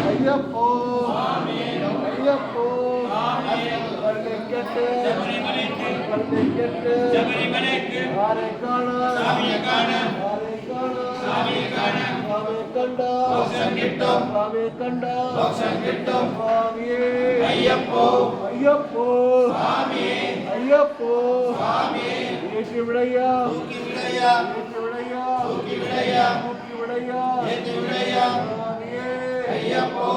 ஐயப்போ ஐயப்போ கட்டு ஆரை காண ஐயப்போ ஐயப்போ ஐயப்போ ஏற்றி விடையா ஐயப்போ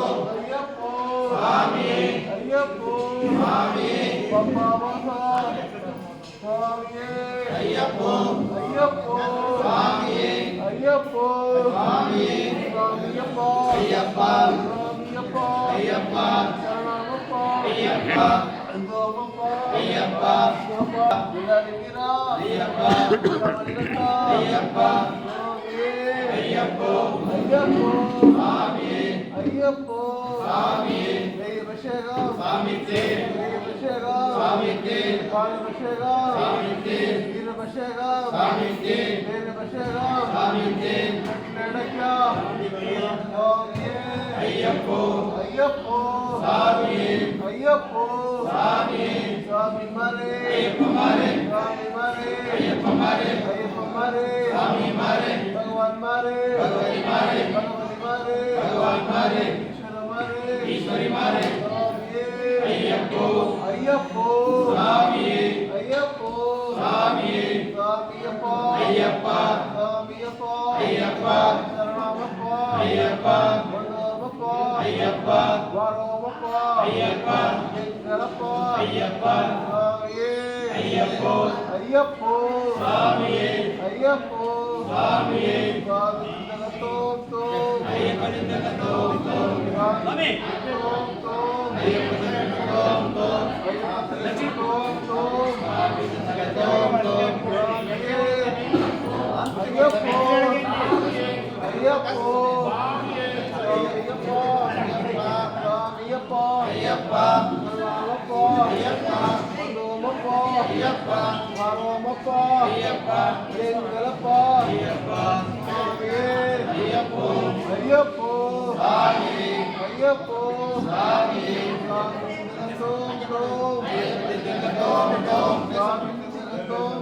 ஐயப்போ பப்பா மகா ஐயப்போ ஐயப்போ ஐயப்போ ஐயப்பா ஐயப்பா ஐயப்பா சரணமப்பா ஐயப்பா அந்தோமப்பா ஐயப்பா சோபா விலகிரா ஐயப்பா ஐயப்பா ஐயப்போ ஐயப்போ சாமி ஐயப்போ சாமி தேவசேகா சாமி தேவசேகா சாமி காலபசேகா சாமி வீரபசேகா சாமி தேவசேகா சாமி நடக்கா ஐயப்போ ஐயப்போ சாமி ஐயப்போ சாமி சாமி மாரே ஐயப்ப மாரே சாமி மாரே ஐயப்ப மாரே ஐயப்ப மாரே சாமி மாரே भगवान मारे भगवती मारे भगवती मारे भगवान मारे ईश्वरी मारे अय्यप्पो अय्यप्पो स्वामी अय्यप्पो स्वामी स्वामीयप्पा अय्यप्पा स्वामीयप्पा अय्यप्पा शरणमप्पा अय्यप्पा वन्दमप्पा अय्यप्पा वारोमप्पा अय्यप्पा शङ्करप्पा अय्यप्पा स्वामी अय्यप्पो अय्यप्पो स्वामी अय्यप्पो स्वामी स्वामी जगतों तो अय्यप्पा जगतों तो स्वामी अय्यप्पा जगतों तो अय्यप्पा जगतों तो स्वामी जगतों तो अय्यप्पो अय्यप्पो अय्यप्पा अय्यप्पा अय्यप्पा ஐயப்பா மாரோமப்பா ஐயப்பா எங்களப்பா ஐயப்பா ஐயப்போ ஐயப்போ சாமி ஐயப்போ சாமி சாமி தோம் தோம் சாமி தோம்